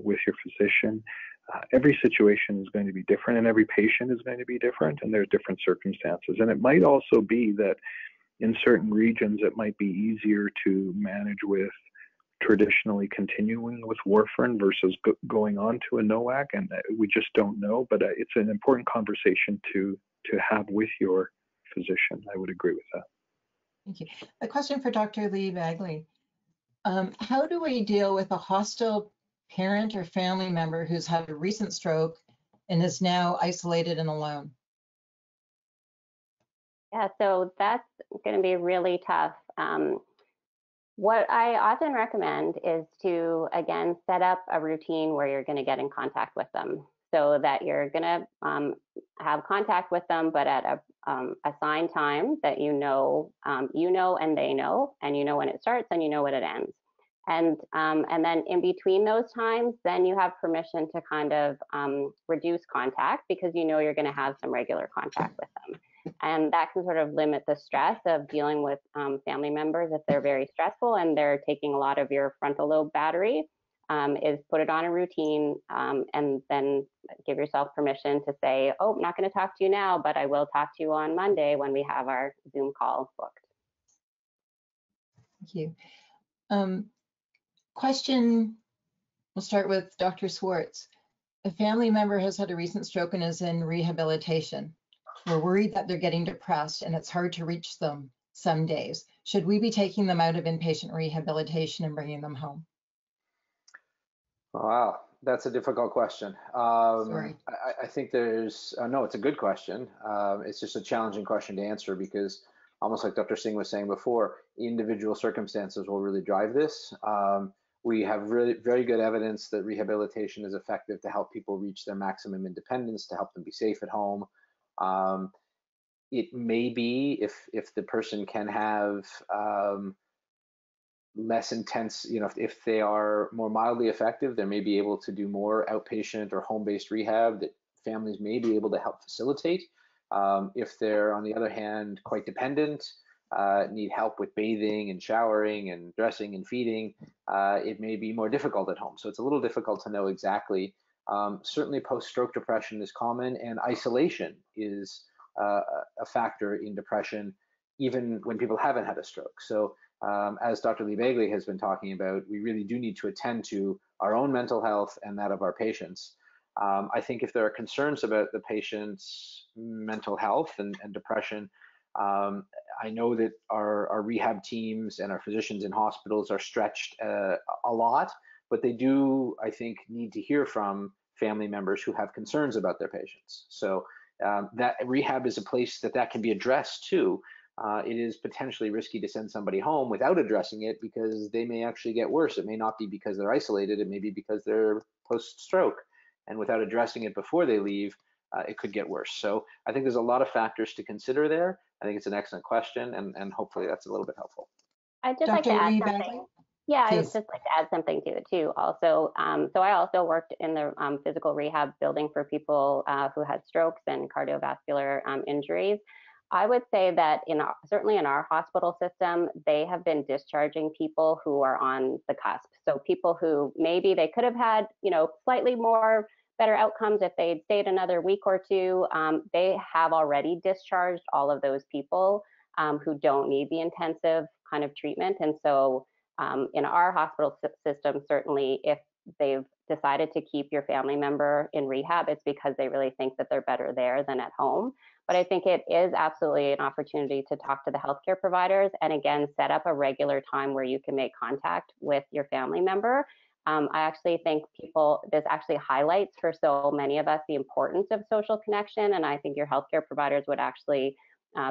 with your physician. Every situation is going to be different and every patient is going to be different, and there's different circumstances. And it might also be that in certain regions it might be easier to manage with traditionally continuing with warfarin versus going on to a NOAC, and we just don't know. But it's an important conversation to have with your physician. I would agree with that. Thank you. A question for Dr. Lee-Baggley. How do we deal with a hostile parent or family member who's had a recent stroke and is now isolated and alone? Yeah, so that's going to be really tough. What I often recommend is to, again, set up a routine where you're going to get in contact with them, so that you're going to have contact with them, but at a assigned time that you know and they know, and you know when it starts and you know when it ends. And then in between those times, then you have permission to kind of reduce contact, because you know you're going to have some regular contact with them. And that can sort of limit the stress of dealing with family members if they're very stressful and they're taking a lot of your frontal lobe battery. Is put it on a routine, and then give yourself permission to say, oh, I'm not going to talk to you now, but I will talk to you on Monday when we have our Zoom call booked. Thank you. Question, we'll start with Dr. Swartz. A family member has had a recent stroke and is in rehabilitation. We're worried that they're getting depressed and it's hard to reach them some days. Should we be taking them out of inpatient rehabilitation and bringing them home? Wow, that's a difficult question. Sorry. I think there's, no, it's a good question. It's just a challenging question to answer, because almost like Dr. Singh was saying before, individual circumstances will really drive this. We have really very good evidence that rehabilitation is effective to help people reach their maximum independence, to help them be safe at home. It may be, if the person can have less intense, if they are more mildly effective, they may be able to do more outpatient or home-based rehab that families may be able to help facilitate. If they're, on the other hand, quite dependent, need help with bathing and showering and dressing and feeding, it may be more difficult at home. So it's a little difficult to know exactly. Certainly post-stroke depression is common, and isolation is a factor in depression, even when people haven't had a stroke. So as Dr. Lee-Baggley has been talking about, we really do need to attend to our own mental health and that of our patients. I think if there are concerns about the patient's mental health and depression, I know that our rehab teams and our physicians in hospitals are stretched a lot, but they do, I think, need to hear from family members who have concerns about their patients. So that rehab is a place that can be addressed too. It is potentially risky to send somebody home without addressing it because they may actually get worse. It may not be because they're isolated, it may be because they're post-stroke. And without addressing it before they leave, it could get worse. So I think there's a lot of factors to consider there. I think it's an excellent question, and hopefully that's a little bit helpful. I'd just like to add something. Yeah, I would just like to add something to it too. Also, so I also worked in the physical rehab building for people who had strokes and cardiovascular injuries. I would say that certainly in our hospital system, they have been discharging people who are on the cusp. So people who maybe they could have had, slightly more better outcomes if they'd stayed another week or two. They have already discharged all of those people who don't need the intensive kind of treatment. And so in our hospital system, certainly if they've decided to keep your family member in rehab, it's because they really think that they're better there than at home. But I think it is absolutely an opportunity to talk to the healthcare providers and again, set up a regular time where you can make contact with your family member. I actually think this actually highlights for so many of us the importance of social connection. And I think your healthcare providers would actually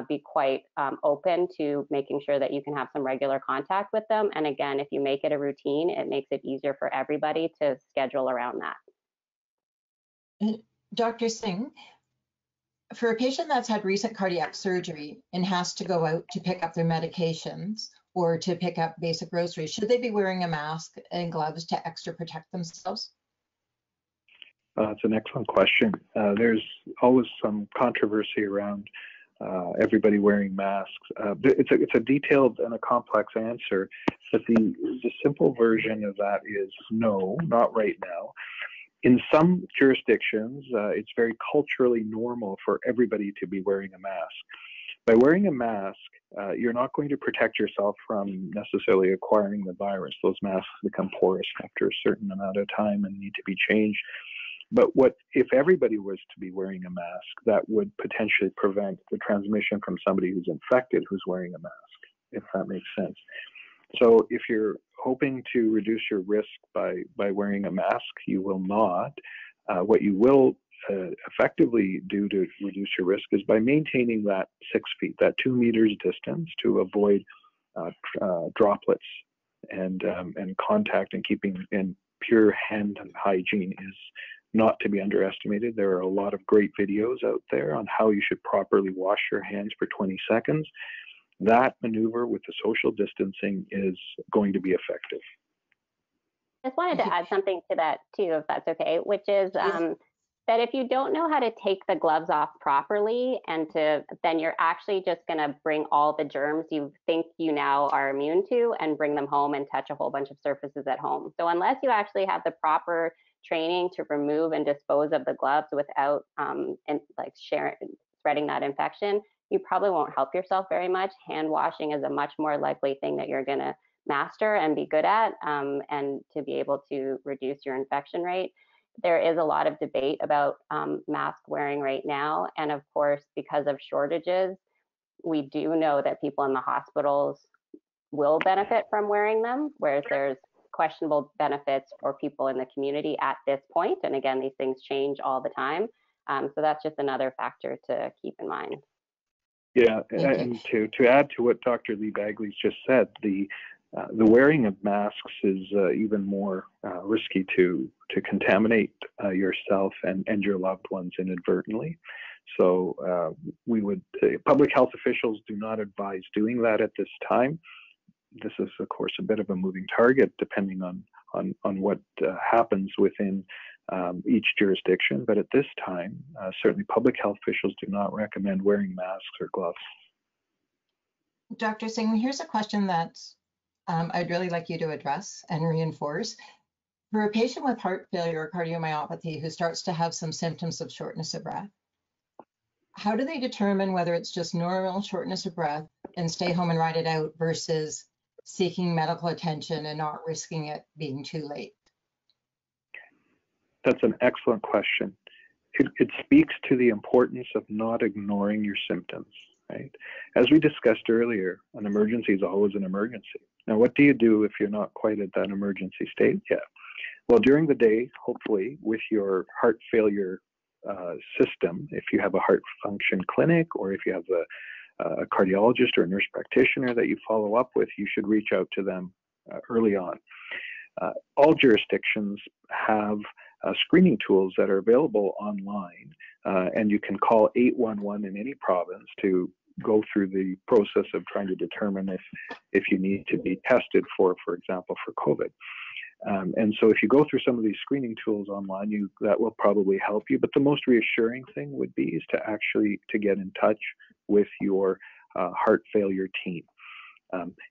be quite open to making sure that you can have some regular contact with them. And again, if you make it a routine, it makes it easier for everybody to schedule around that. Dr. Singh, for a patient that's had recent cardiac surgery and has to go out to pick up their medications or to pick up basic groceries, should they be wearing a mask and gloves to extra protect themselves? It's an excellent question. There's always some controversy around everybody wearing masks. It's a detailed and a complex answer, but the simple version of that is no, not right now. In some jurisdictions, it's very culturally normal for everybody to be wearing a mask. By wearing a mask, you're not going to protect yourself from necessarily acquiring the virus. Those masks become porous after a certain amount of time and need to be changed. But if everybody was to be wearing a mask, that would potentially prevent the transmission from somebody who's infected who's wearing a mask, if that makes sense. So if you're hoping to reduce your risk by wearing a mask, you will not. What you will effectively do to reduce your risk is by maintaining that 6 feet, that 2 meters distance to avoid droplets and contact, and keeping in pure hand hygiene is not to be underestimated. There are a lot of great videos out there on how you should properly wash your hands for 20 seconds. That maneuver with the social distancing is going to be effective. I just wanted to add something to that too, if that's okay, which is that if you don't know how to take the gloves off properly then you're actually just going to bring all the germs you think you now are immune to and bring them home and touch a whole bunch of surfaces at home. So unless you actually have the proper training to remove and dispose of the gloves without spreading that infection, you probably won't help yourself very much. Hand washing is a much more likely thing that you're going to master and be good at, and to be able to reduce your infection rate. There is a lot of debate about mask wearing right now. And of course, because of shortages, we do know that people in the hospitals will benefit from wearing them, whereas there's questionable benefits for people in the community at this point. And again, these things change all the time. So that's just another factor to keep in mind. Yeah, and to add to what Dr. Lee-Baggley's just said, the wearing of masks is even more risky to contaminate yourself and your loved ones inadvertently. So public health officials do not advise doing that at this time. This is, of course, a bit of a moving target depending on what happens within each jurisdiction. But at this time, certainly public health officials do not recommend wearing masks or gloves. Dr. Singh, here's a question that I'd really like you to address and reinforce. For a patient with heart failure or cardiomyopathy who starts to have some symptoms of shortness of breath, how do they determine whether it's just normal shortness of breath and stay home and ride it out versus seeking medical attention and not risking it being too late? That's an excellent question. It speaks to the importance of not ignoring your symptoms, right? As we discussed earlier, an emergency is always an emergency. Now, what do you do if you're not quite at that emergency state yet? Well, during the day, hopefully, with your heart failure system, if you have a heart function clinic or if you have a cardiologist or a nurse practitioner that you follow up with, you should reach out to them early on. All jurisdictions have screening tools that are available online, and you can call 811 in any province to go through the process of trying to determine if you need to be tested for example, for COVID. And so if you go through some of these screening tools online, that will probably help you. But the most reassuring thing would be is to get in touch with your heart failure team.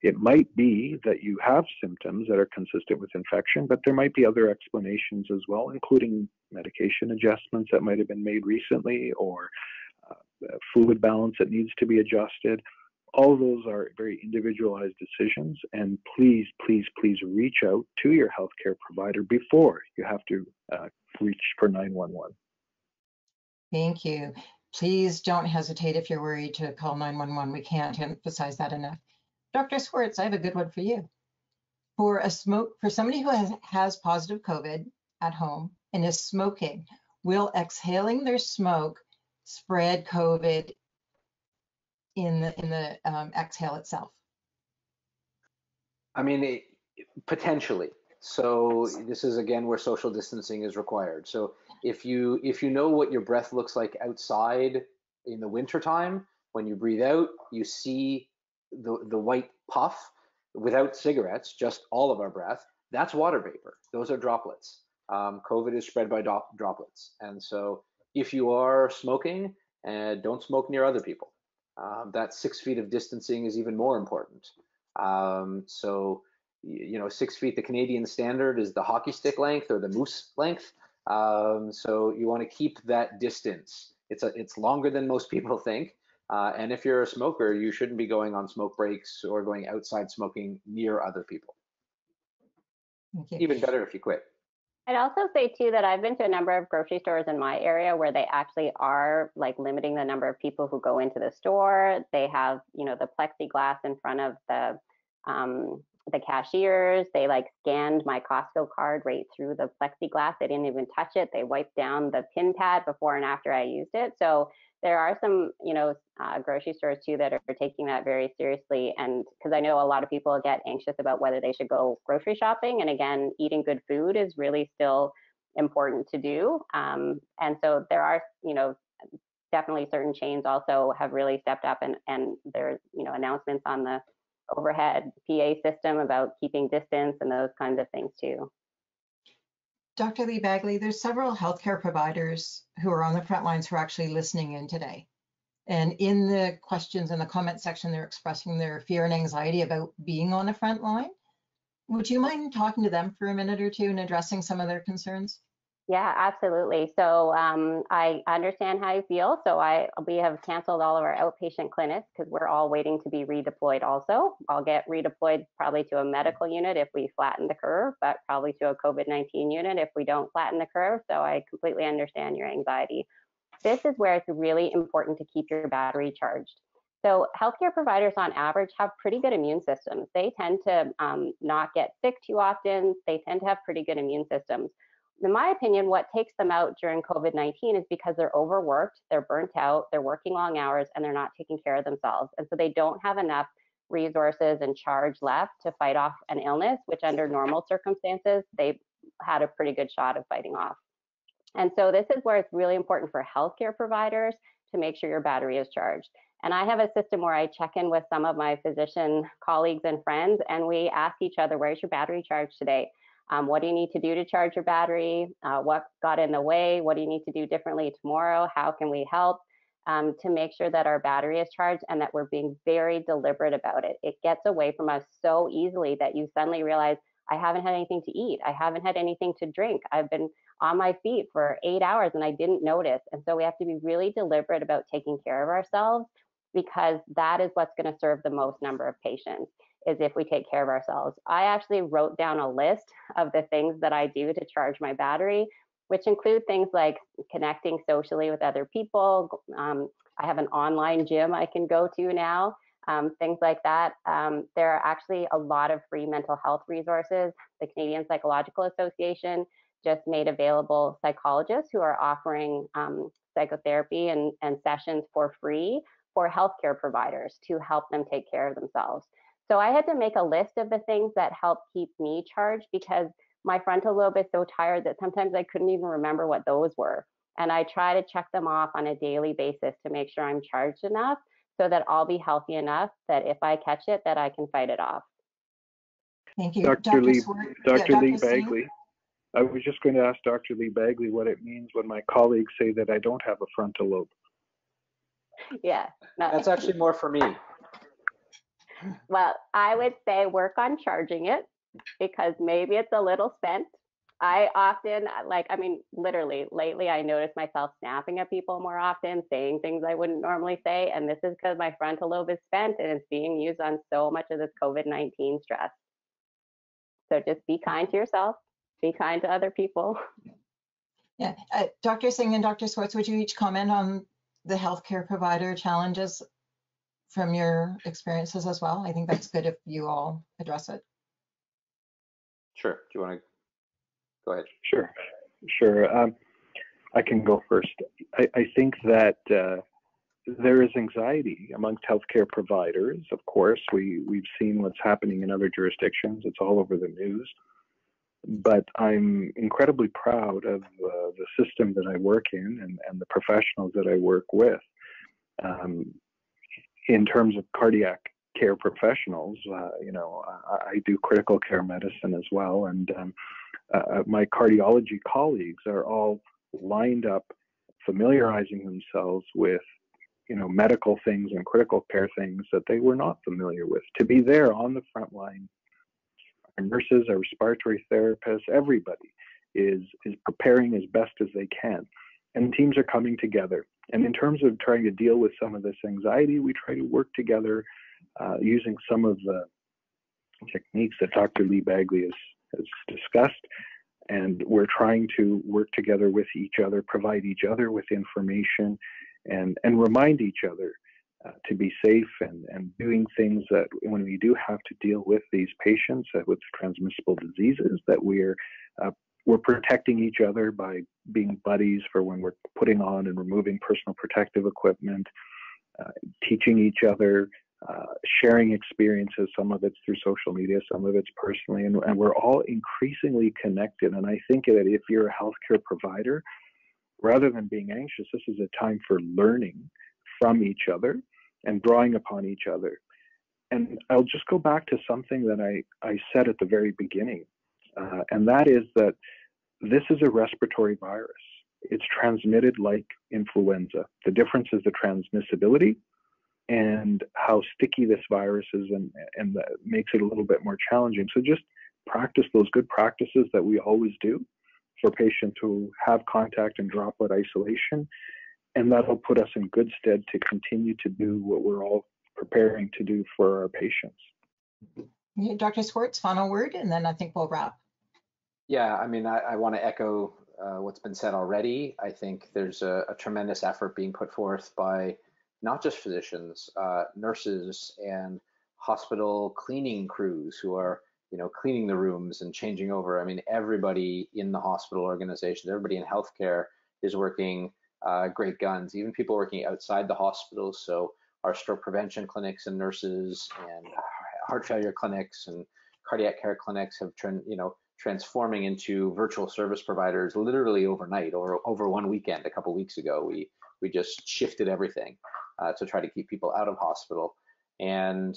It might be that you have symptoms that are consistent with infection, but there might be other explanations as well, including medication adjustments that might have been made recently, or fluid balance that needs to be adjusted. All of those are very individualized decisions, and please, please, please reach out to your healthcare provider before you have to reach for 911. Thank you. Please don't hesitate if you're worried to call 911. We can't emphasize that enough. Dr. Swartz, I have a good one for you. For somebody who has positive COVID at home and is smoking, will exhaling their smoke spread COVID in the exhale itself? I mean, potentially. So this is again where social distancing is required. So if you know what your breath looks like outside in the wintertime, when you breathe out, you see the white puff without cigarettes, just all of our breath, that's water vapor. Those are droplets. COVID is spread by droplets. And so if you are smoking, don't smoke near other people. That 6 feet of distancing is even more important. So, 6 feet, the Canadian standard is the hockey stick length or the moose length. So you want to keep that distance. It's longer than most people think. And if you're a smoker, you shouldn't be going on smoke breaks or going outside smoking near other people. Okay. Even better if you quit. I'd also say too that I've been to a number of grocery stores in my area where they actually are like limiting the number of people who go into the store. They have, the plexiglass in front of the cashiers. They like scanned my Costco card right through the plexiglass. They didn't even touch it. They wiped down the pin pad before and after I used it. So there are some, grocery stores too that are taking that very seriously. And because I know a lot of people get anxious about whether they should go grocery shopping. And again, eating good food is really still important to do. And so there are, definitely certain chains also have really stepped up and there's, announcements on the overhead PA system about keeping distance and those kinds of things too. Dr. Lee-Baggley, there's several healthcare providers who are on the front lines who are actually listening in today. And in the questions in the comment section, they're expressing their fear and anxiety about being on the front line. Would you mind talking to them for a minute or two and addressing some of their concerns? Yeah, absolutely. So I understand how you feel. So we have canceled all of our outpatient clinics because we're all waiting to be redeployed also. I'll get redeployed probably to a medical unit if we flatten the curve, but probably to a COVID-19 unit if we don't flatten the curve. So I completely understand your anxiety. This is where it's really important to keep your battery charged. So healthcare providers on average have pretty good immune systems. They tend to not get sick too often. They tend to have pretty good immune systems. In my opinion, what takes them out during COVID-19 is because they're overworked, they're burnt out, they're working long hours, and they're not taking care of themselves. And so they don't have enough resources and charge left to fight off an illness, which under normal circumstances, they had a pretty good shot of fighting off. And so this is where it's really important for healthcare providers to make sure your battery is charged. And I have a system where I check in with some of my physician colleagues and friends, and we ask each other, where's your battery charge today? What do you need to do to charge your battery? What got in the way? What do you need to do differently tomorrow? How can we help to make sure that our battery is charged and that we're being very deliberate about it? It gets away from us so easily that you suddenly realize, I haven't had anything to eat. I haven't had anything to drink. I've been on my feet for 8 hours and I didn't notice. And so we have to be really deliberate about taking care of ourselves, because that is what's going to serve the most number of patients, is if we take care of ourselves. I actually wrote down a list of the things that I do to charge my battery, which include things like connecting socially with other people. I have an online gym I can go to now. things like that. There are actually a lot of free mental health resources. The Canadian Psychological Association just made available psychologists who are offering psychotherapy and sessions for free for healthcare providers to help them take care of themselves. So I had to make a list of the things that help keep me charged, because my frontal lobe is so tired that sometimes I couldn't even remember what those were. And I try to check them off on a daily basis to make sure I'm charged enough so that I'll be healthy enough that if I catch it, that I can fight it off. Thank you. Dr. Lee-Baggley, Singh? I was just going to ask Dr. Lee-Baggley what it means when my colleagues say that I don't have a frontal lobe. Yeah. No. That's actually more for me. Well, I would say work on charging it, because maybe it's a little spent. I often, literally lately I notice myself snapping at people more often, saying things I wouldn't normally say. And this is because my frontal lobe is spent and it's being used on so much of this COVID-19 stress. So just be kind to yourself, be kind to other people. Yeah, Dr. Singh and Dr. Swartz, would you each comment on the healthcare provider challenges from your experiences as well? I think that's good if you all address it. Sure. Do you want to go ahead? Sure. I can go first. I think that there is anxiety amongst healthcare providers. Of course, we've seen what's happening in other jurisdictions. It's all over the news. But I'm incredibly proud of the system that I work in and the professionals that I work with. In terms of cardiac care professionals, I do critical care medicine as well, and my cardiology colleagues are all lined up, familiarizing themselves with, medical things and critical care things that they were not familiar with. To be there on the front line, our nurses, our respiratory therapists, everybody is preparing as best as they can, and teams are coming together. And in terms of trying to deal with some of this anxiety, we try to work together using some of the techniques that Dr. Lee-Baggley has discussed. And we're trying to work together with each other, provide each other with information, and remind each other to be safe and doing things that when we do have to deal with these patients with transmissible diseases, that we're protecting each other by being buddies for when we're putting on and removing personal protective equipment, teaching each other, sharing experiences. Some of it's through social media, some of it's personally, and we're all increasingly connected. And I think that if you're a healthcare provider, rather than being anxious, this is a time for learning from each other and drawing upon each other. And I'll just go back to something that I said at the very beginning, and that is that this is a respiratory virus. It's transmitted like influenza. The difference is the transmissibility and how sticky this virus is, and that makes it a little bit more challenging. So just practice those good practices that we always do for patients who have contact and droplet isolation, and that'll put us in good stead to continue to do what we're all preparing to do for our patients. Dr. Swartz, final word, and then I think we'll wrap. Yeah, I want to echo what's been said already. I think there's a tremendous effort being put forth by not just physicians, nurses, and hospital cleaning crews who are, cleaning the rooms and changing over. Everybody in the hospital organizations, everybody in healthcare is working great guns, even people working outside the hospital. So our stroke prevention clinics and nurses and heart failure clinics and cardiac care clinics have transforming into virtual service providers literally overnight, or over one weekend. A couple weeks ago, we just shifted everything to try to keep people out of hospital. And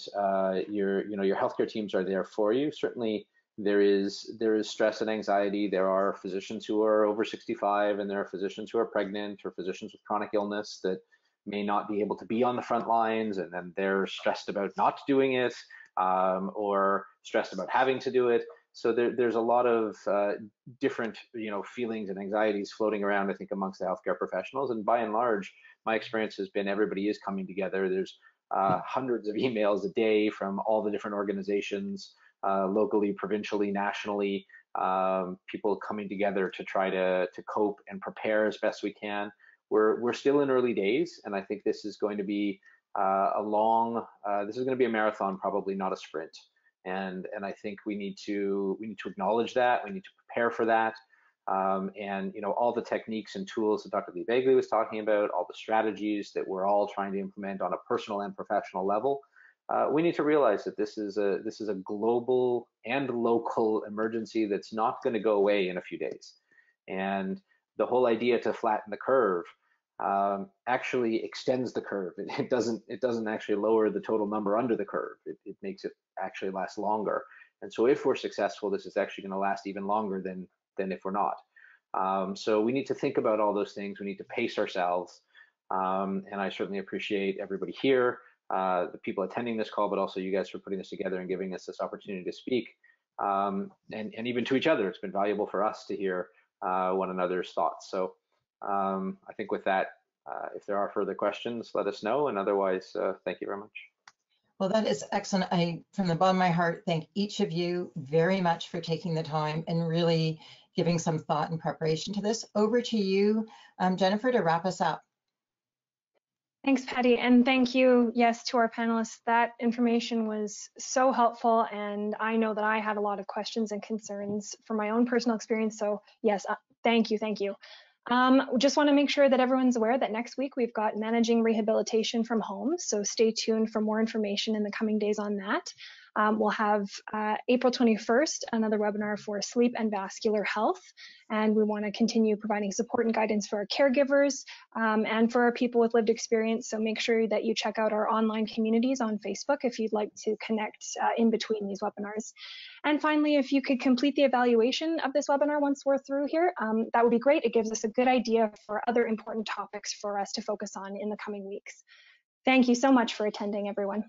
your healthcare teams are there for you. Certainly, there is stress and anxiety. There are physicians who are over 65, and there are physicians who are pregnant, or physicians with chronic illness that may not be able to be on the front lines, and then they're stressed about not doing it, or stressed about having to do it. So there's a lot of different feelings and anxieties floating around, I think, amongst the healthcare professionals. And by and large, my experience has been everybody is coming together. There's hundreds of emails a day from all the different organizations, locally, provincially, nationally, people coming together to try to cope and prepare as best we can. We're still in early days, and I think this is going to be this is going to be a marathon, probably not a sprint. And I think we need to acknowledge that. We need to prepare for that. And all the techniques and tools that Dr. Lee-Baggley was talking about, all the strategies that we're all trying to implement on a personal and professional level, we need to realize that this is a global and local emergency that's not going to go away in a few days. And the whole idea to flatten the curve actually extends the curve. It doesn't actually lower the total number under the curve. It makes it actually last longer. And so if we're successful, this is actually going to last even longer than if we're not. So we need to think about all those things. We need to pace ourselves. And I certainly appreciate everybody here, the people attending this call, but also you guys for putting this together and giving us this opportunity to speak. And even to each other, it's been valuable for us to hear one another's thoughts. So I think with that, if there are further questions, let us know. And otherwise, thank you very much. Well, that is excellent. I, from the bottom of my heart, thank each of you very much for taking the time and really giving some thought and preparation to this. Over to you, Jennifer, to wrap us up. Thanks, Patty, and thank you, yes, to our panelists. That information was so helpful, and I know that I had a lot of questions and concerns from my own personal experience, so yes, thank you, thank you. Just want to make sure that everyone's aware that next week we've got managing rehabilitation from home, so stay tuned for more information in the coming days on that. We'll have April 21st, another webinar for sleep and vascular health, and we want to continue providing support and guidance for our caregivers and for our people with lived experience, so make sure that you check out our online communities on Facebook if you'd like to connect in between these webinars. And finally, if you could complete the evaluation of this webinar once we're through here, that would be great. It gives us a good idea for other important topics for us to focus on in the coming weeks. Thank you so much for attending, everyone.